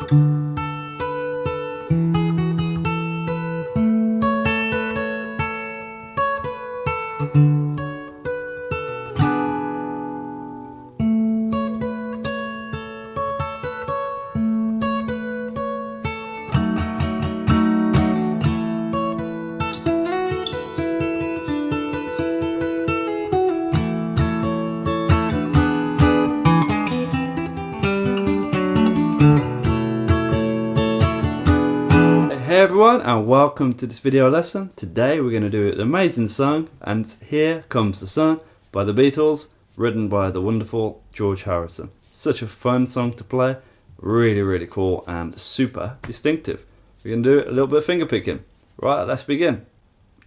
Hey everyone, and welcome to this video lesson. Today we're going to do an amazing song, and Here Comes the Sun by the Beatles, written by the wonderful George Harrison. Such a fun song to play, really cool and super distinctive. We're going to do a little bit of finger picking. Right, let's begin.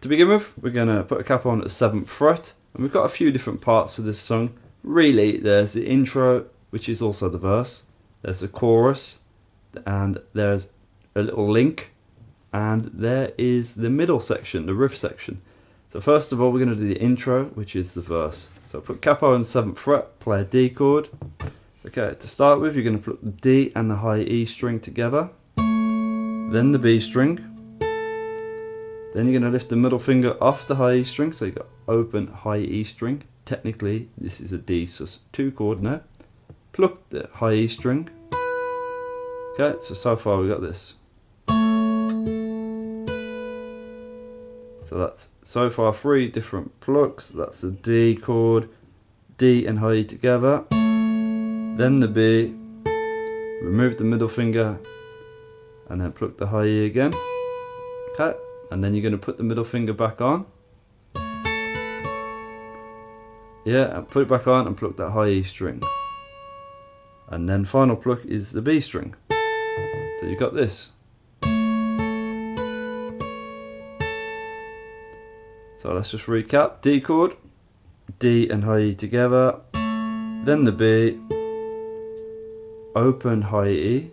To begin with, we're going to put a cap on at the 7th fret, and we've got a few different parts to this song. Really, there's the intro, which is also the verse, there's the chorus, and there's a little link, and there is the middle section, the riff section. So first of all, we're going to do the intro, which is the verse. So put capo on the 7th fret, play a D chord. Okay, to start with, you're going to put the D and the high E string together, then the B string, then you're going to lift the middle finger off the high E string, so you've got open high E string. Technically, this is a D sus2 chord now. Pluck the high E string. Okay, so far we got this. So that's so far 3 different plucks. That's the D chord, D and high E together, then the B, remove the middle finger, and then pluck the high E again. Okay, and then you're going to put the middle finger back on. Yeah, and put it back on and pluck that high E string. And then final pluck is the B string. So you've got this. So let's just recap. D chord, D and high E together, then the B, open high E,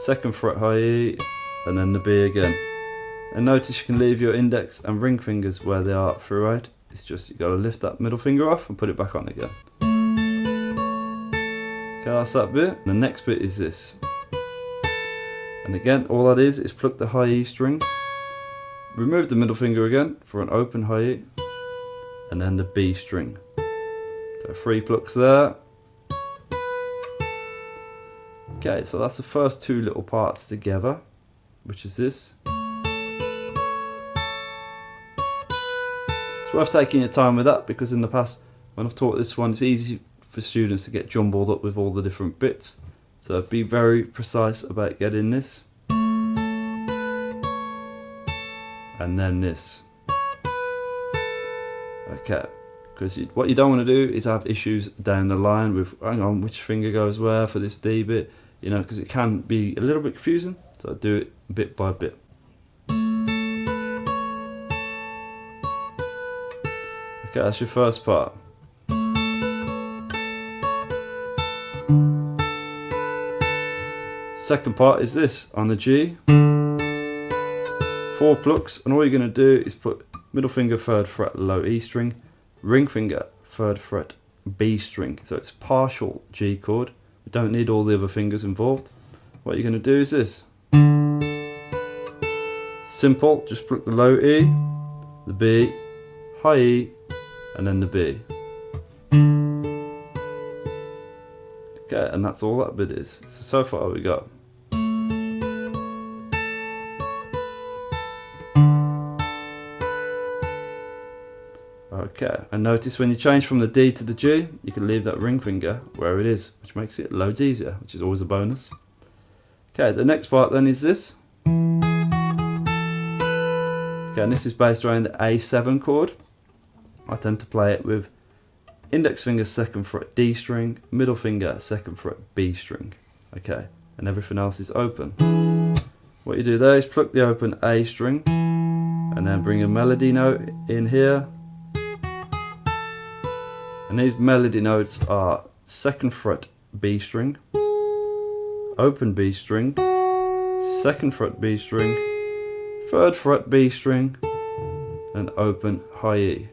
2nd fret high E, and then the B again. And notice you can leave your index and ring fingers where they are throughout. It's just you got to lift that middle finger off and put it back on again. Okay, that's that bit. The next bit is this. And again, all that is pluck the high E string, remove the middle finger again for an open high E, and then the B string. So 3 plucks there. Okay, so that's the first 2 little parts together, which is this. It's worth taking your time with that, because in the past when I've taught this one, it's easy for students to get jumbled up with all the different bits. So be very precise about getting this. And then this. Okay, because what you don't want to do is have issues down the line with, hang on, which finger goes where for this D bit, you know, because it can be a little bit confusing. So do it bit by bit. Okay, that's your first part. Second part is this, on the G. 4 plucks, and all you're going to do is put middle finger 3rd fret low E string, ring finger 3rd fret B string. So it's partial G chord. We don't need all the other fingers involved. What you're going to do is this. Simple, just pluck the low E, the B, high E, and then the B. Okay, and that's all that bit is. So far we got. Okay, and notice when you change from the D to the G, you can leave that ring finger where it is, which makes it loads easier, which is always a bonus. Okay, the next part then is this. Okay, and this is based around the A7 chord. I tend to play it with index finger 2nd fret D string, middle finger 2nd fret B string. Okay, and everything else is open. What you do there is pluck the open A string, and then bring a melody note in here. And these melody notes are 2nd fret B string, open B string, 2nd fret B string, 3rd fret B string, and open high E.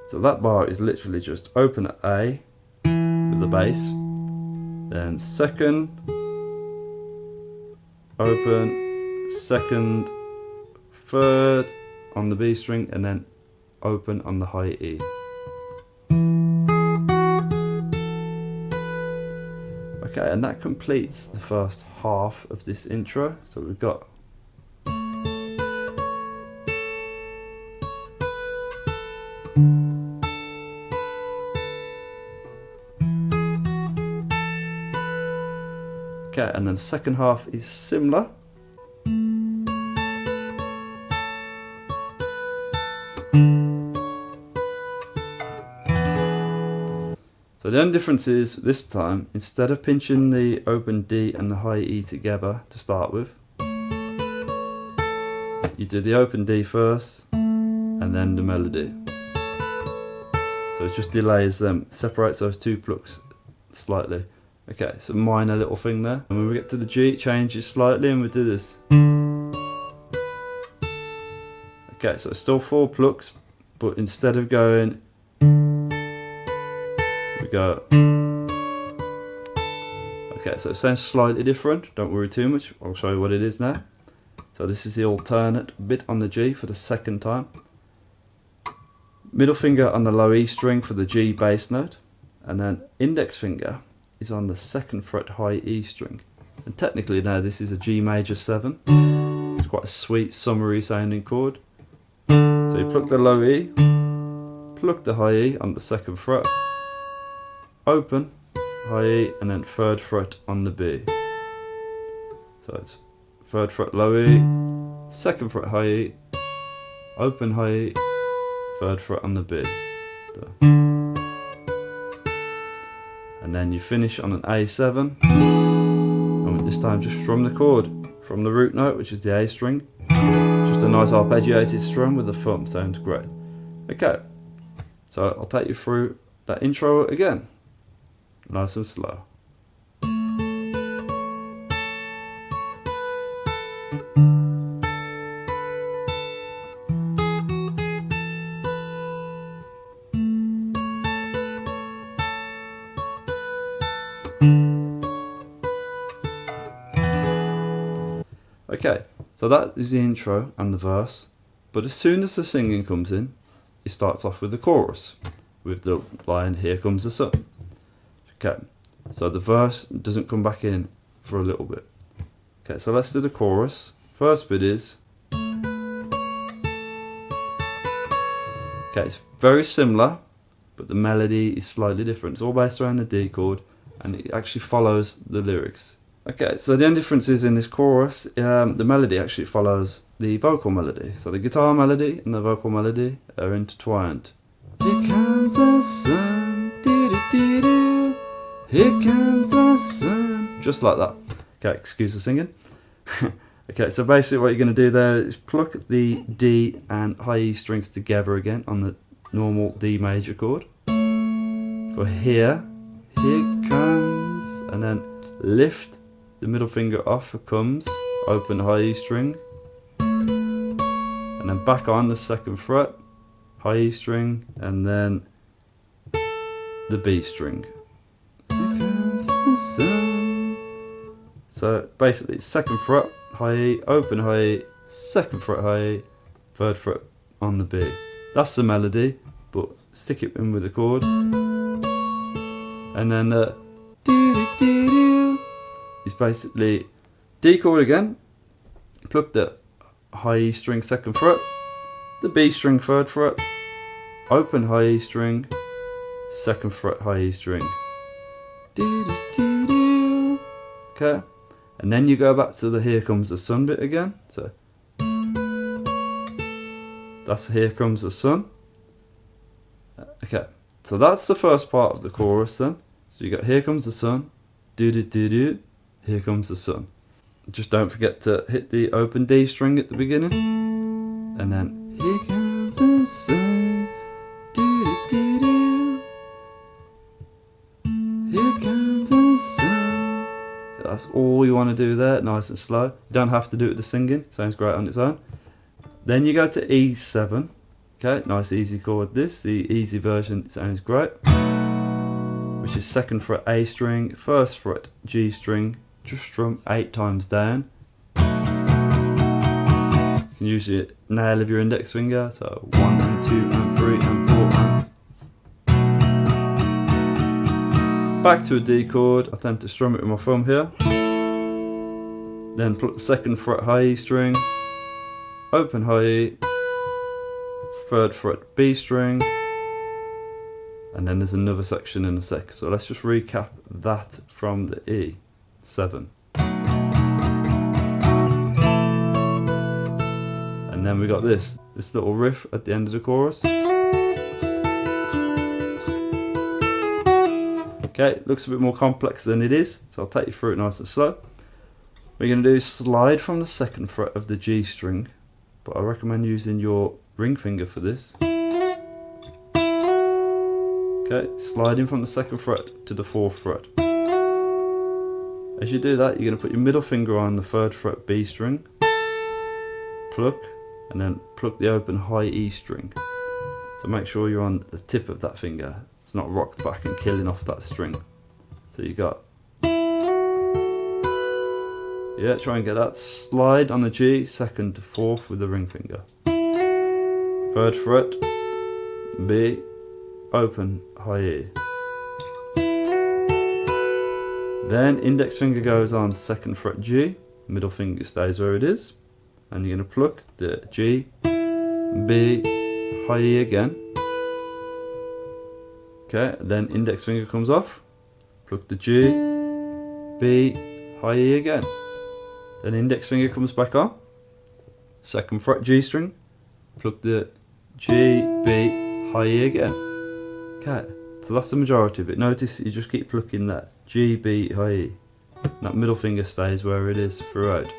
So that bar is literally just open at A with the bass, then 2nd, open, second, third on the B string, and then open on the high E. Okay, and that completes the first half of this intro. So we've got okay, and then the second half is similar. So the only difference is this time, instead of pinching the open D and the high E together to start with, you do the open D first and then the melody. So it just delays them, separates those two plucks slightly. Okay, it's a minor little thing there. And when we get to the G, it changes slightly and we do this. Okay, so it's still 4 plucks, but instead of going, we go. Okay, so it sounds slightly different, don't worry too much, I'll show you what it is now. So this is the alternate bit on the G for the second time. Middle finger on the low E string for the G bass note, and then index finger is on the second fret high E string. And technically now this is a G major 7. It's quite a sweet summery sounding chord. So you pluck the low E, pluck the high E on the second fret, open, high E, and then third fret on the B. So it's third fret low E, second fret high E, open high E, third fret on the B. So. And then you finish on an A7, and this time just strum the chord from the root note, which is the A string. Just a nice arpeggiated strum with the thumb, sounds great. Okay, so I'll take you through that intro again. Nice and slow. Okay, so that is the intro and the verse, but as soon as the singing comes in, it starts off with the chorus, with the line, "Here comes the sun." Okay, so the verse doesn't come back in for a little bit. Okay, so let's do the chorus. First bit is, okay, it's very similar, but the melody is slightly different. It's all based around the D chord, and it actually follows the lyrics. Okay, so the only difference is in this chorus, the melody actually follows the vocal melody. So the guitar melody and the vocal melody are intertwined. Here comes the sun, doo-doo-doo-doo. Here comes the sun. Just like that. Okay, excuse the singing. Okay, so basically what you're going to do there is pluck the D and high E strings together again on the normal D major chord. For here, here comes, and then lift the middle finger off for comes, open high E string, and then back on the second fret, high E string, and then the B string. Here comes the sun. So basically it's second fret, high E, open high E, second fret high E, third fret on the B. That's the melody, but stick it in with the chord. And then the doo-doo-doo-doo is basically D chord again, pluck the high E string second fret, the B string third fret, open high E string, second fret high E string. Doo-doo-doo-doo. Okay, and then you go back to the Here Comes the Sun bit again. So that's Here Comes the Sun. Okay, so that's the first part of the chorus then. So you got Here Comes the Sun, doo-doo-doo-doo, Here Comes the Sun. Just don't forget to hit the open D string at the beginning, and then Here Comes the Sun, doo-doo-doo-doo, Here Comes the Sun. That's all you want to do there, nice and slow. You don't have to do it with the singing, sounds great on its own. Then you go to E7. Okay, nice easy chord this, the easy version sounds great. Which is second fret A string, first fret G string, just strum 8 times down, can use your nail of your index finger, so 1 and 2 and 3 and 4 and back to a D chord. I tend to strum it with my thumb here. Then pluck the 2nd fret high E string, open high E, 3rd fret B string, and then there's another section in a sec. So let's just recap that from the E. 7. And then we got this little riff at the end of the chorus. Okay, it looks a bit more complex than it is, so I'll take you through it nice and slow. We're going to do slide from the 2nd fret of the G string, but I recommend using your ring finger for this. Okay, sliding from the 2nd fret to the 4th fret. As you do that, you're going to put your middle finger on the 3rd fret B string, pluck, and then pluck the open high E string. So make sure you're on the tip of that finger. It's not rocked back and killing off that string. So you got, yeah, try and get that. Slide on the G, 2nd to 4th with the ring finger. 3rd fret, B, open, high E. Then index finger goes on 2nd fret G, middle finger stays where it is, and you're going to pluck the G, B, high E again. Okay, then index finger comes off, pluck the G, B, high E again. Then index finger comes back on, 2nd fret G string, pluck the G, B, high E again. Okay, so that's the majority of it. Notice you just keep plucking that G, B, high E. That middle finger stays where it is throughout.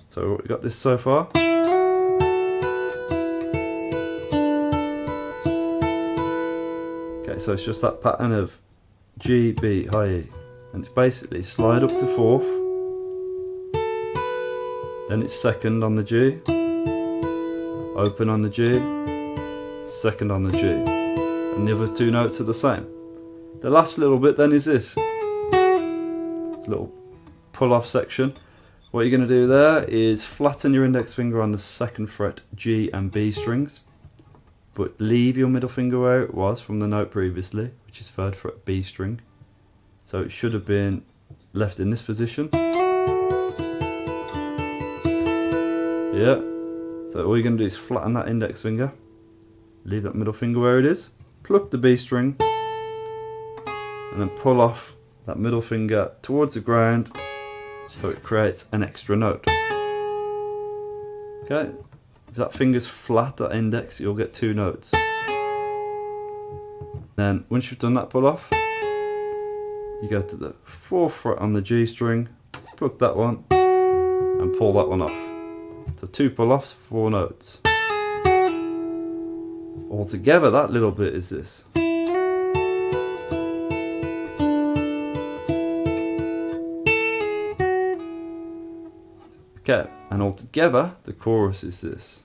So we got this so far. Okay, so it's just that pattern of G, B, high E. And it's basically slide up to 4th. Then it's 2nd on the G. Open on the G. 2nd on the G. And the other 2 notes are the same. The last little bit then is this little pull off section. What you're going to do there is flatten your index finger on the 2nd fret G and B strings, but leave your middle finger where it was from the note previously, which is 3rd fret B string. So it should have been left in this position. Yeah. So all you're going to do is flatten that index finger, leave that middle finger where it is, pluck the B string, and then pull off that middle finger towards the ground so it creates an extra note. Okay, if that finger's flat, that index, you'll get 2 notes. Then once you've done that pull off, you go to the 4th fret on the G string, pluck that one, and pull that one off. So 2 pull offs, 4 notes. Altogether, that little bit is this. Okay, and altogether, the chorus is this.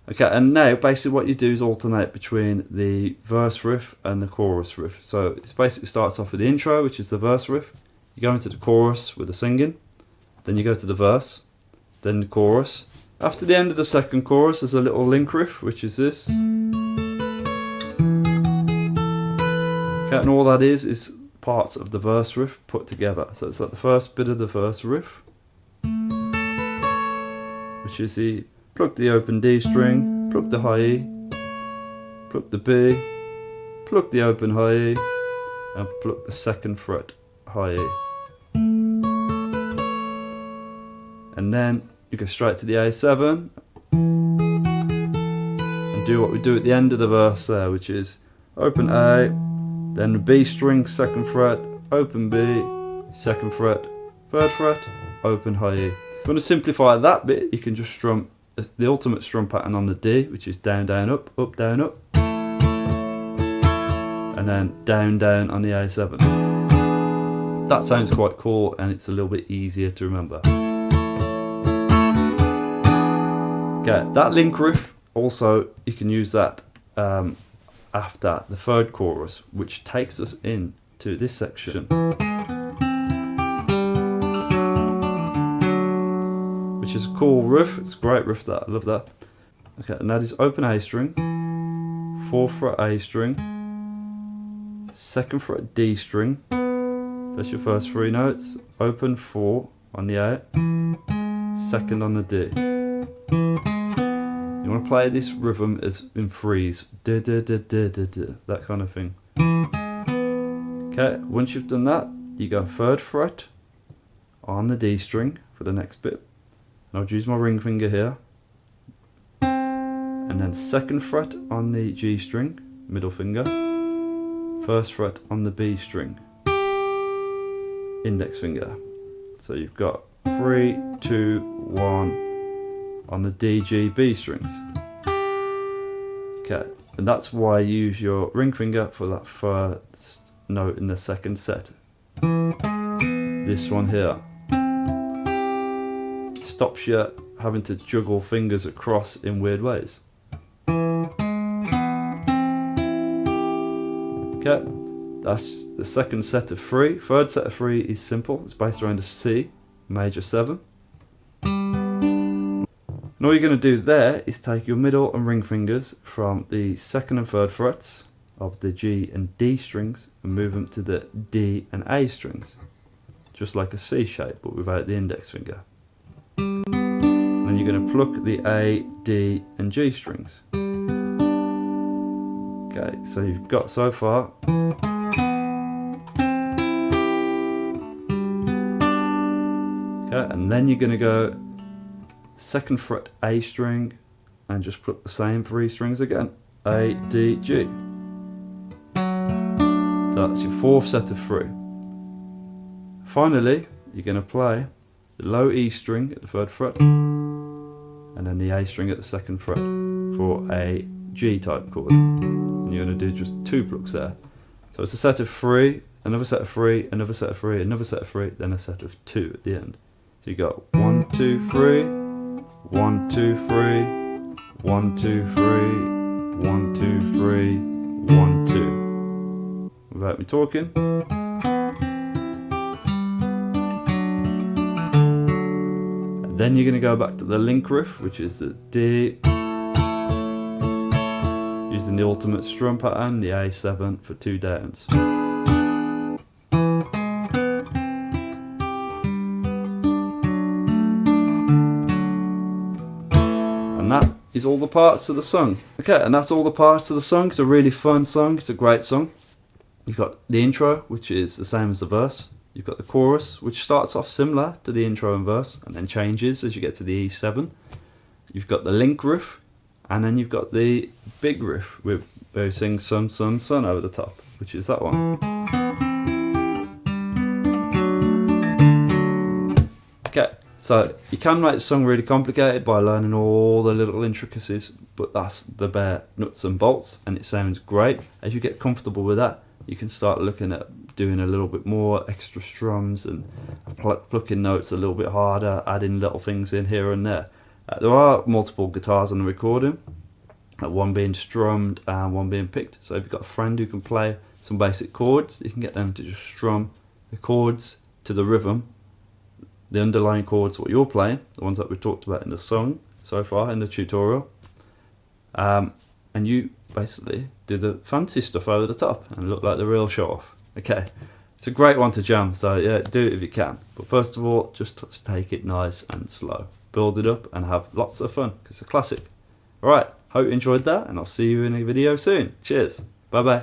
Okay, and now basically what you do is alternate between the verse riff and the chorus riff. So it basically starts off with the intro, which is the verse riff. You go into the chorus with the singing, then you go to the verse, then the chorus. After the end of the 2nd chorus, there's a little link riff, which is this. Okay, and all that is parts of the verse riff put together. So it's like the first bit of the verse riff, which is the pluck the open D string, pluck the high E, pluck the B, pluck the open high E, and pluck the 2nd fret high E. And then you go straight to the A7 and do what we do at the end of the verse there, which is open A, then the B string, 2nd fret, open B, 2nd fret, 3rd fret, open high E. If you want to simplify that bit, you can just strum the ultimate strum pattern on the D, which is down, down, up, down, up, and then down, down on the A7. That sounds quite cool, and it's a little bit easier to remember. Okay, that link riff also you can use that after the third chorus, which takes us into this section, which is a cool riff. It's a great riff, that I love that. Okay, and that is open A string, 4th fret A string, 2nd fret D string. That's your first 3 notes. Open 4 on the A, 2nd on the D. You want to play this rhythm as in threes, da da da da da da, that kind of thing. Okay, once you've done that, you go 3rd fret on the D string for the next bit. And I'll use my ring finger here. And then 2nd fret on the G string, middle finger. 1st fret on the B string, index finger. So you've got 3, 2, 1 on the D, G, B strings. Okay, and that's why you use your ring finger for that first note in the 2nd set. This one here. It stops you having to juggle fingers across in weird ways. Okay, that's the 2nd set of 3. 3rd set of 3 is simple. It's based around a C major 7. And all you're going to do there is take your middle and ring fingers from the 2nd and 3rd frets of the G and D strings and move them to the D and A strings, just like a C shape but without the index finger. And then you're going to pluck the A, D and G strings. Okay, so you've got so far. Okay, and then you're going to go 2nd fret A string and just pluck the same 3 strings again, A, D, G. So that's your 4th set of 3. Finally, you're going to play the low E string at the 3rd fret and then the A string at the 2nd fret for a G type chord. And you're going to do just 2 plucks there. So it's a set of 3, another set of 3, another set of 3, another set of 3, then a set of 2 at the end. So you got 1, 2, 3, 1, 2, 3, 1, 2, 3, 1, 2, 3, 1, 2. Without me talking. And then you're going to go back to the link riff, which is the D, using the ultimate strum pattern, the A7 for 2 downs. And that is all the parts of the song. Okay, and that's all the parts of the song. It's a really fun song. It's a great song. You've got the intro, which is the same as the verse. You've got the chorus, which starts off similar to the intro and verse, and then changes as you get to the E7. You've got the link riff, and then you've got the big riff where we sing sun, sun, sun over the top, which is that one. Okay, so you can make the song really complicated by learning all the little intricacies, but that's the bare nuts and bolts, and it sounds great. As you get comfortable with that, you can start looking at doing a little bit more extra strums and plucking notes a little bit harder, adding little things in here and there. There are multiple guitars on the recording, one being strummed and one being picked. So if you've got a friend who can play some basic chords, you can get them to just strum the chords to the rhythm, the underlying chords what you're playing, the ones that we talked about in the song so far in the tutorial, and you basically do the fancy stuff over the top and look like the real show off. Okay, it's a great one to jam, so yeah, do it if you can. But first of all, just take it nice and slow. Build it up and have lots of fun, because it's a classic. Alright, hope you enjoyed that, and I'll see you in a video soon. Cheers, bye bye.